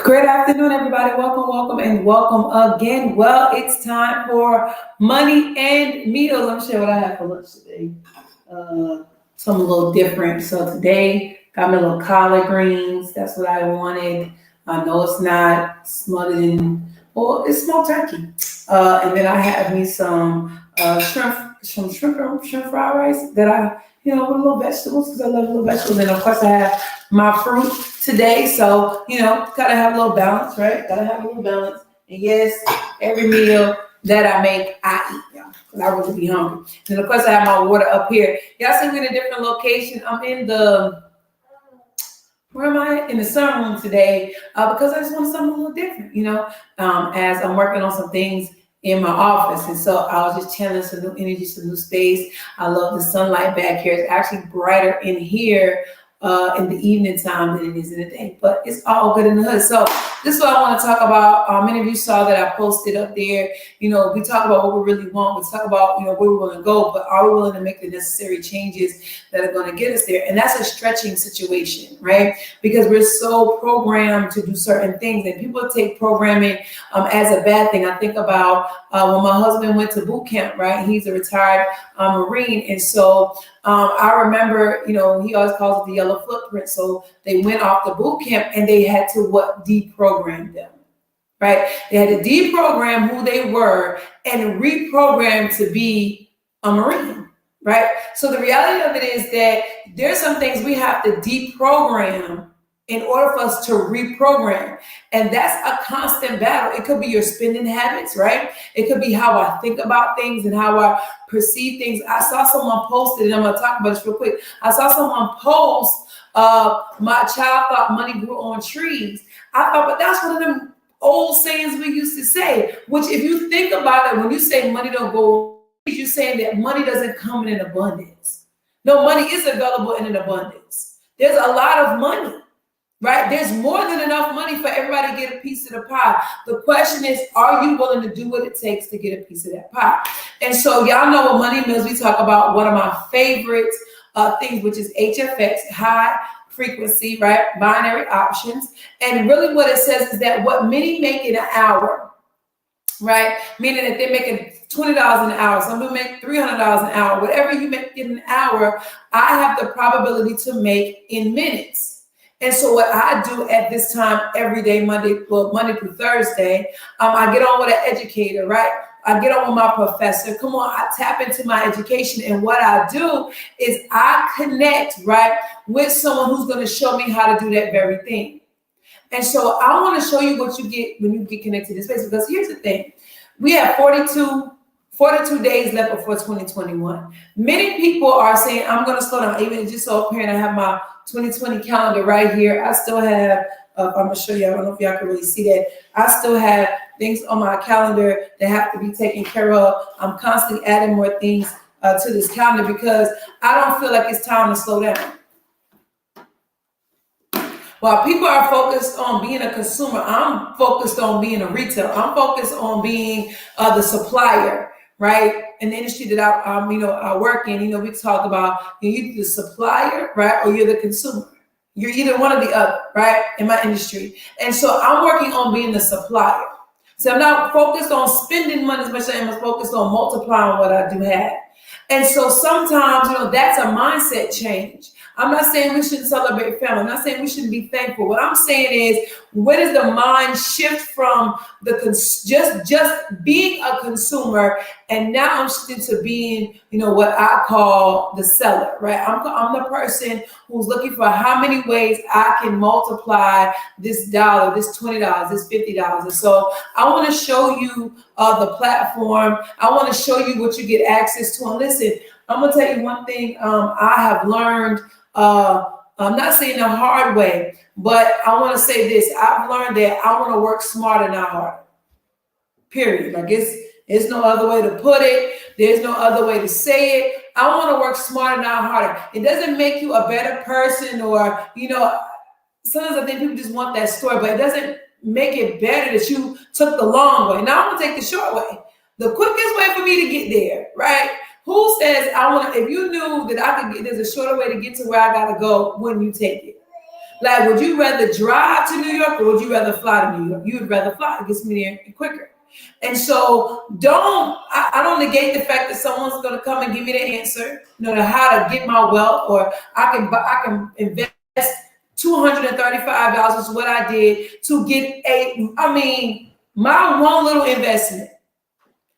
Great afternoon, everybody. Welcome, and welcome again. Well, it's time for money and meals. Let me show you what I had for lunch today. Something a little different. So today, got me a little collard greens. That's what I wanted. I know it's not smothered in, well, it's smoked turkey. And then I have me some shrimp fried rice that with little vegetables because I love little vegetables. And of course, I have my fruit today. So, gotta have a little balance, right? Gotta have a little balance. And yes, every meal that I make, I eat, y'all, because I really be hungry. And of course, I have my water up here. Y'all see me in a different location. I'm in where am I? In the sunroom today because I just want something a little different, as I'm working on some things in my office. And so I was just channeling some new energy, some new space. I love the sunlight back here. It's actually brighter in here in the evening time than it is in the day, but it's all good in the hood. So this is what I want to talk about. Many of you saw that I posted up there. We talk about what we really want. We talk about, where we want to go, but are we willing to make the necessary changes that are going to get us there? And that's a stretching situation, right? Because we're so programmed to do certain things, and people take programming as a bad thing. I think about when my husband went to boot camp, right? He's a retired Marine. And so I remember, he always calls it the yellow footprint. So they went off the boot camp and they had to deprogram them, right? They had to deprogram who they were and reprogram to be a Marine, right? So the reality of it is that there's some things we have to deprogram in order for us to reprogram. And that's a constant battle. It could be your spending habits, right? It could be how I think about things and how I perceive things. I saw someone posted, and I'm going to talk about this real quick. I saw someone post, my child thought money grew on trees. I thought, but that's one of them old sayings we used to say, which if you think about it, when you say money don't go, you're saying that money doesn't come in an abundance. No, money is available in an abundance. There's a lot of money. Right? There's more than enough money for everybody to get a piece of the pie. The question is, are you willing to do what it takes to get a piece of that pie? And so y'all know what Money Mills, we talk about one of my favorite things, which is HFX, high frequency, right? Binary options. And really what it says is that what many make in an hour, right? Meaning that they're making $20 an hour. Some people make $300 an hour. Whatever you make in an hour, I have the probability to make in minutes. And so what I do at this time every day, Monday through Thursday, I get on with an educator, right? I get on with my professor. Come on, I tap into my education. And what I do is I connect, right, with someone who's going to show me how to do that very thing. And so I want to show you what you get when you get connected to this space. Because here's the thing. We have 42 days left before 2021. Many people are saying, I'm going to slow down. Even just so apparent, I have my 2020 calendar right here. I still have, I'm going to show you, I don't know if y'all can really see that. I still have things on my calendar that have to be taken care of. I'm constantly adding more things to this calendar because I don't feel like it's time to slow down. While people are focused on being a consumer, I'm focused on being a retailer. I'm focused on being the supplier. Right? In the industry that I work in, we talk about you're either the supplier, right? Or you're the consumer. You're either one or the other, right? In my industry. And so I'm working on being the supplier. So I'm not focused on spending money as much as I am focused on multiplying what I do have. And so sometimes, that's a mindset change. I'm not saying we shouldn't celebrate family. I'm not saying we shouldn't be thankful. What I'm saying is, where does the mind shift from just being a consumer, and now I'm shifting to being, what I call the seller, right? I'm the person who's looking for how many ways I can multiply this dollar, this $20, this $50. And so I want to show you the platform. I want to show you what you get access to. And listen, I'm going to tell you one thing I have learned. I'm not saying the hard way, but I want to say this. I've learned that I want to work smarter, not harder. Period. Like it's no other way to put it. There's no other way to say it. I want to work smarter, not harder. It doesn't make you a better person, or, sometimes I think people just want that story, but it doesn't make it better that you took the long way. Now I'm going to take the short way. The quickest way for me to get there, right? Who says if you knew that I could get, there's a shorter way to get to where I got to go, wouldn't you take it? Like, would you rather drive to New York or would you rather fly to New York? You would rather fly. It gets me there quicker. And so I don't negate the fact that someone's going to come and give me the answer, to how to get my wealth, or I can invest $235 is what I did to get my one little investment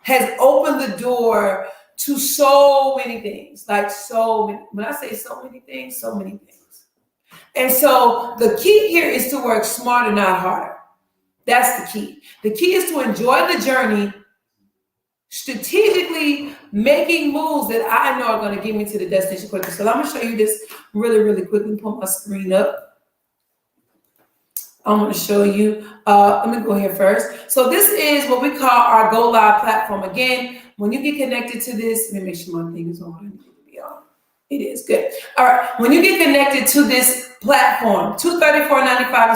has opened the door to so many things, like so many. When I say so many things, so many things. And so the key here is to work smarter, not harder. That's the key. The key is to enjoy the journey, strategically making moves that I know are going to get me to the destination quicker. So I'm going to show you this really, really quickly. Put my screen up. I'm going to show you. Let me go here first. So this is what we call our Go Live platform. Again, when you get connected to this, let me make sure my thing is on. It is good. All right. When you get connected to this platform, $234.95 to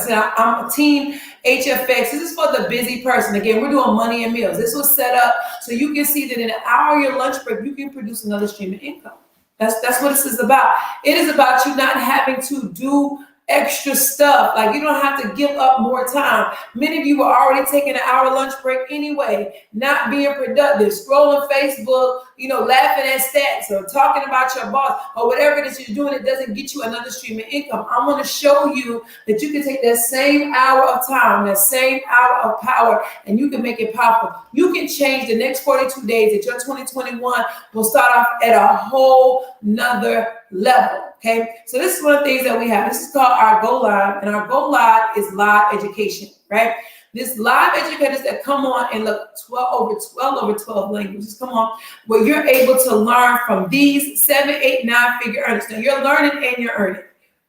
start. I'm a team HFX. This is for the busy person. Again, we're doing money and meals. This was set up so you can see that in an hour of your lunch break, you can produce another stream of income. That's what this is about. It is about you not having to do extra stuff. Like, you don't have to give up more time. Many of you were already taking an hour lunch break anyway, not being productive, scrolling Facebook, laughing at stats or talking about your boss or whatever it is you're doing. It doesn't get you another stream of income. I'm going to show you that you can take that same hour of time, that same hour of power, and you can make it powerful. You can change the next 42 days that your 2021 will start off at a whole nother level. Okay, so this is one of the things that we have. This is called our Go Live, and our Go Live is live education, right? This live educators that come on and look 12 over 12 languages, come on, where you're able to learn from these 7, 8, 9-figure earners. Now you're learning and you're earning,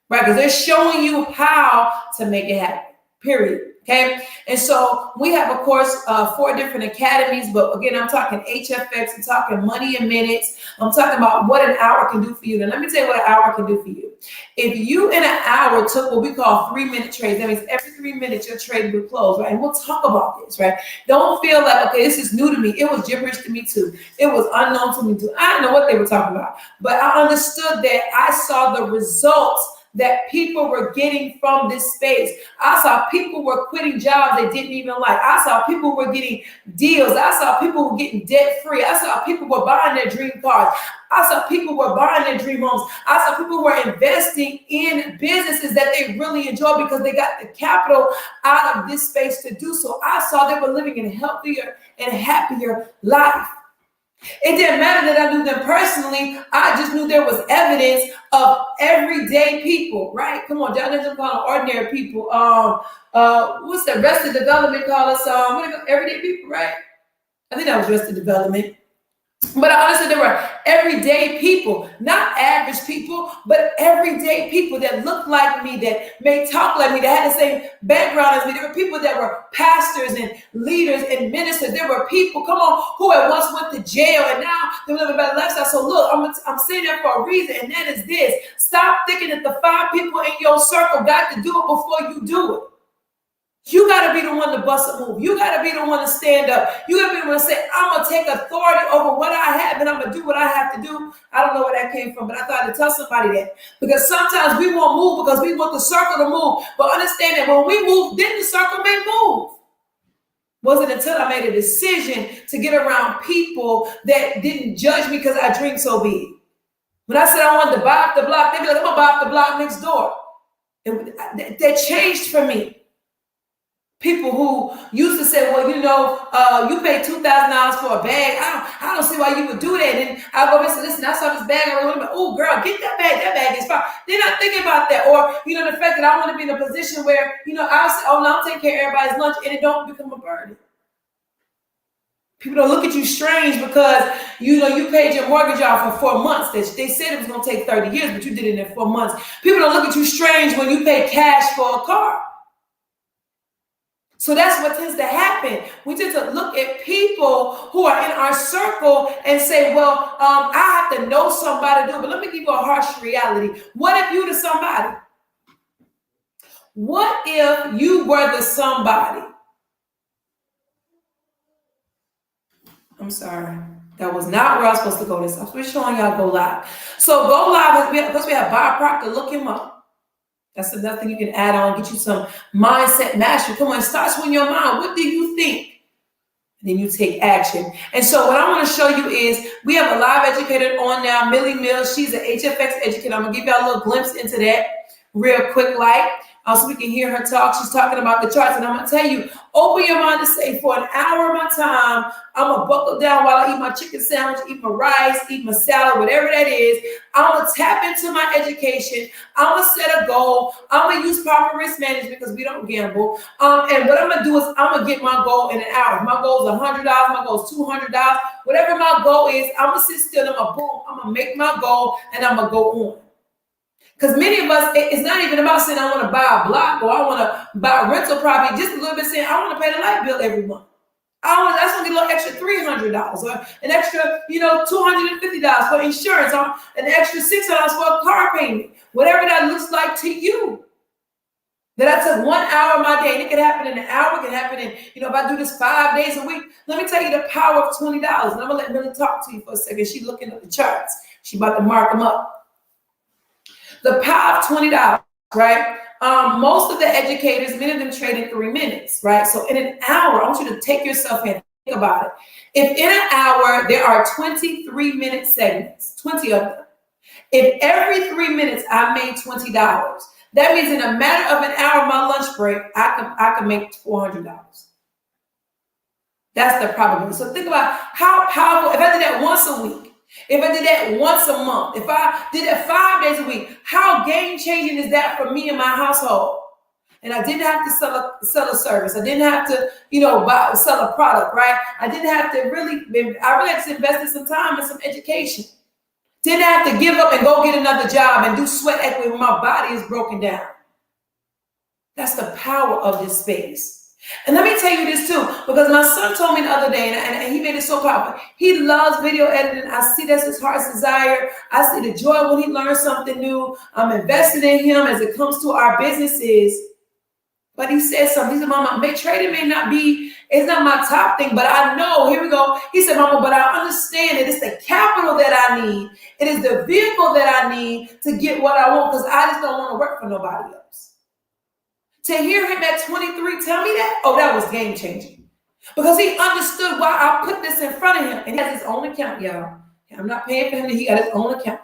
right? Because they're showing you how to make it happen, period. Okay, and so we have, of course, 4 different academies, but again, I'm talking HFX, I'm talking money in minutes, I'm talking about what an hour can do for you. And let me tell you what an hour can do for you. If you in an hour took what we call 3-minute trades, that means every 3 minutes your trade will close, right? And we'll talk about this, right? Don't feel like, okay, this is new to me. It was gibberish to me too. It was unknown to me too. I didn't know what they were talking about, but I understood that I saw the results that people were getting from this space. I saw people were quitting jobs they didn't even like. I saw people were getting deals. I saw people were getting debt free. I saw people were buying their dream cars. I saw people were buying their dream homes. I saw people were investing in businesses that they really enjoy because they got the capital out of this space to do so. I saw they were living a healthier and happier life. It didn't matter that I knew them personally. I just knew there was evidence of everyday people, right? Come on, y'all doesn't call them ordinary people. What's the Arrested Development call us? Everyday people, right? I think that was Arrested Development. But honestly, there were everyday people, not average people, but everyday people that looked like me, that may talk like me, that had the same background as me. There were people that were pastors and leaders and ministers. There were people, come on, who had once went to jail and now they're living a better lifestyle. So look, I'm saying that for a reason, and that is this. Stop thinking that the 5 people in your circle got to do it before you do it. You got to be the one to bust a move. You got to be the one to stand up. You got to be the one to say, I'm going to take authority over what I have and I'm going to do what I have to do. I don't know where that came from, but I thought I'd tell somebody that. Because sometimes we won't move because we want the circle to move. But understand that when we move, then the circle may move. Wasn't until I made a decision to get around people that didn't judge me because I drink so big. When I said I wanted to buy off the block, they'd be like, I'm going to buy off the block next door. And that changed for me. People who used to say, well, you pay $2,000 for a bag. I don't see why you would do that. And I go and say, listen, I saw this bag. I remember, oh, girl, get that bag. That bag is fine. They're not thinking about that. Or, the fact that I want to be in a position where, I'll say, oh, no, I'm taking care of everybody's lunch, and it don't become a burden. People don't look at you strange because, you paid your mortgage off for 4 months. They said it was going to take 30 years, but you did it in 4 months. People don't look at you strange when you pay cash for a car. So that's what tends to happen. We tend to look at people who are in our circle and say, well, I have to know somebody to do it. But let me give you a harsh reality. What if you to somebody? What if you were the somebody? I'm sorry. That was not where I was supposed to go this. I'm showing y'all Go Live. So Go Live, because we have Bob Proctor, look him up. That's another thing you can add on, get you some mindset mastery. Come on, it starts with your mind. What do you think? And then you take action. And so what I want to show you is we have a live educator on now, Millie Mills. She's an HFX educator. I'm going to give y'all a little glimpse into that real quick, so we can hear her talk. She's talking about the charts. And I'm going to tell you, open your mind to say, for an hour of my time, I'm going to buckle down while I eat my chicken sandwich, eat my rice, eat my salad, whatever that is. I'm going to tap into my education. I'm going to set a goal. I'm going to use proper risk management because we don't gamble. And what I'm going to do is I'm going to get my goal in an hour. If my goal is $100, my goal is $200. Whatever my goal is, I'm going to sit still and I'm going to make my goal and I'm going to go on. Because many of us, it's not even about saying I want to buy a block or I want to buy a rental property. Just a little bit saying I want to pay the light bill every month. That's going to get a little extra $300 or an extra, $250 for insurance, or an extra $600 for a car payment. Whatever that looks like to you. That I took 1 hour of my day. And it can happen in an hour. It can happen in, if I do this 5 days a week. Let me tell you the power of $20. And I'm going to let Millie talk to you for a second. She's looking at the charts. She's about to mark them up. The power of $20, right? Most of the educators, many of them trade in 3 minutes, right? So in an hour, I want you to take yourself and think about it. If in an hour, there are 23-minute segments, 20 of them. If every 3 minutes I made $20, that means in a matter of an hour, my lunch break, I can make $400. That's the probability. So think about how powerful, if I did that once a week, if I did that once a month, if I did that 5 days a week, how game-changing is that for me and my household? And I didn't have to sell a service. I didn't have to, sell a product, right? I didn't have to I really had to invest in some time and some education. Didn't have to give up and go get another job and do sweat equity when my body is broken down. That's the power of this space. And let me tell you this too, because my son told me the other day, and he made it so powerful. He loves video editing. I see that's his heart's desire. I see the joy when he learns something new. I'm invested in him as it comes to our businesses. But he said something. He said, Mama, trading may not be, it's not my top thing, but I know, here we go. He said, Mama, but I understand that it's the capital that I need. It is the vehicle that I need to get what I want, because I just don't want to work for nobody else. To hear him at 23 tell me that, that was game changing. Because he understood why I put this in front of him. And he has his own account, y'all. I'm not paying for him, he got his own account.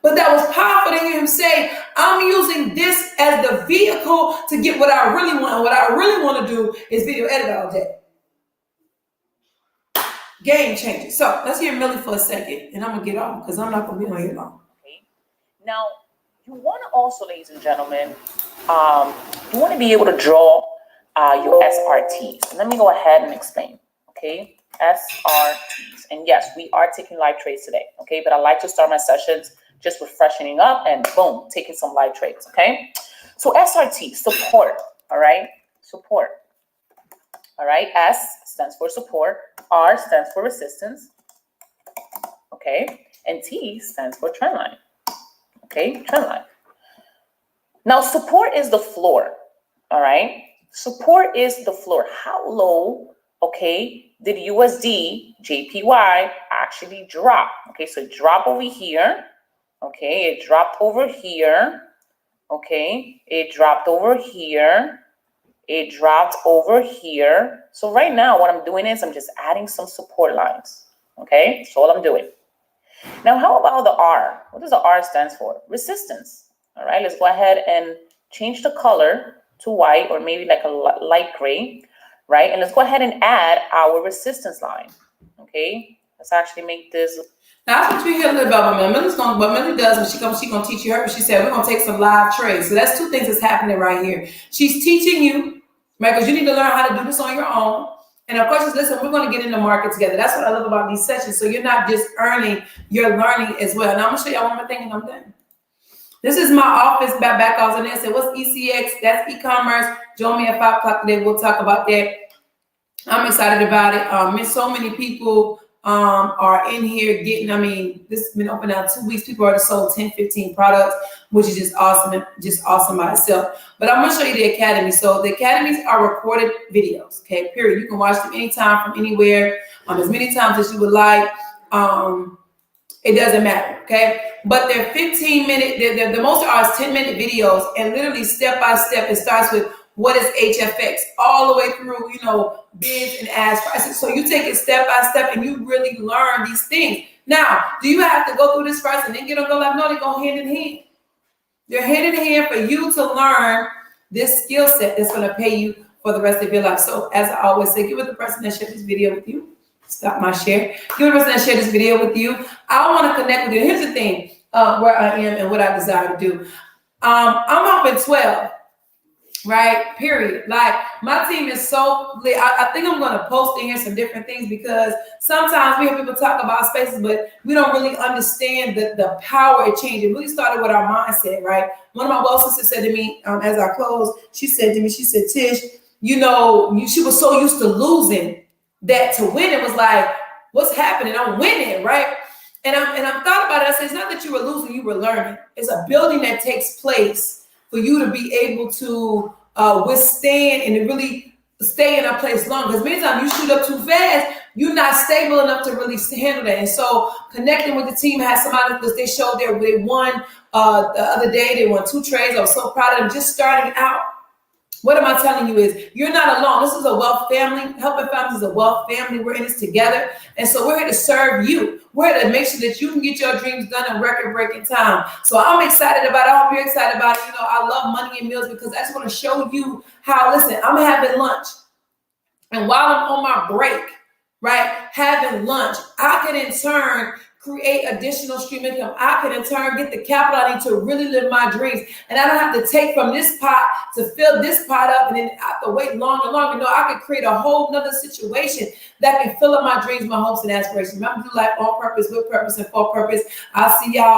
But that was powerful to hear him say, I'm using this as the vehicle to get what I really want. And what I really want to do is video edit all day. Game changer. So let's hear Millie for a second. And I'm going to get off because I'm not going to be on here long. Okay. Now, you want to also, ladies and gentlemen, you want to be able to draw your SRTs. Let me go ahead and explain. Okay. SRTs. And yes, we are taking live trades today. Okay. But I like to start my sessions just refreshing up and boom, taking some live trades. Okay. So SRT, support. All right. Support. All right. S stands for support. R stands for resistance. Okay. And T stands for trend line. Okay. Trend line. Now, support is the floor. All right. Support is the floor. How low, okay, did USD JPY actually drop? Okay. So it dropped over here. Okay. It dropped over here. Okay. It dropped over here. It dropped over here. So right now, what I'm doing is I'm just adding some support lines. Okay. That's all I'm doing. Now, how about the R? What does the R stand for? Resistance. All right. Let's go ahead and change the color to white or maybe like a light gray. Right. And let's go ahead and add our resistance line. Okay. Let's actually make this. Now, that's what you hear a little about Millie. What Millie does when she comes, she's going to teach you her. She said, we're going to take some live trades. So that's two things that's happening right here. She's teaching you, right? Because you need to learn how to do this on your own. And of course, listen, we're going to get in the market together. That's what I love about these sessions. So you're not just earning, you're learning as well. Now, I'm going to show y'all one more thing and I'm done. This is my office back off in there. Say, what's ECX? That's e-commerce. Join me at 5 o'clock today. We'll talk about that. I'm excited about it. So many people are in here getting, this has been open now 2 weeks. People already sold 10, 15 products, which is just awesome by itself. But I'm going to show you the Academy. So the Academies are recorded videos, okay, period. You can watch them anytime from anywhere, as many times as you would like. It doesn't matter, okay? But they're 15-minute, the most are 10-minute videos, and literally step by step, it starts with what is HFX, all the way through, bids and ask prices. So you take it step by step and you really learn these things. Now, do you have to go through this first and then get on Go Live? No, they go hand in hand. They're hand in hand for you to learn this skill set that's going to pay you for the rest of your life. So as I always say, give it the person that shared this video with you. Stop my share. Give it the person that shared this video with you. I want to connect with you. Here's the thing, where I am and what I desire to do. I'm up in 12. Right, period. Like, my team is so lit. I think I'm going to post in here some different things, because sometimes we hear people talk about spaces, but we don't really understand the power it changed. It really started with our mindset, right? One of my well sisters said to me, as I closed, she said, Tish, she was so used to losing that to win, it was like, what's happening? I'm winning, right? And I thought about it. I said, it's not that you were losing, you were learning. It's a building that takes place for you to be able to withstand and to really stay in a place long. Because many times you shoot up too fast, you're not stable enough to really handle that. And so connecting with the team, had somebody, because they showed they won the other day, they won 2 trades. I was so proud of them just starting out. What am I telling you is, you're not alone. This is a wealth family. Helping Families is a wealth family. We're in this together. And so we're here to serve you. We're here to make sure that you can get your dreams done in record-breaking time. So I'm excited about it. I hope you're excited about it. I love Money and Meals, because I just want to show you how, listen, I'm having lunch. And while I'm on my break, right, having lunch, I can in turn create additional stream income. I can in turn get the capital I need to really live my dreams. And I don't have to take from this pot to fill this pot up and then I have to wait longer and longer. No, I could create a whole nother situation that can fill up my dreams, my hopes, and aspirations. Remember, do life on purpose, with purpose, and for purpose. I'll see y'all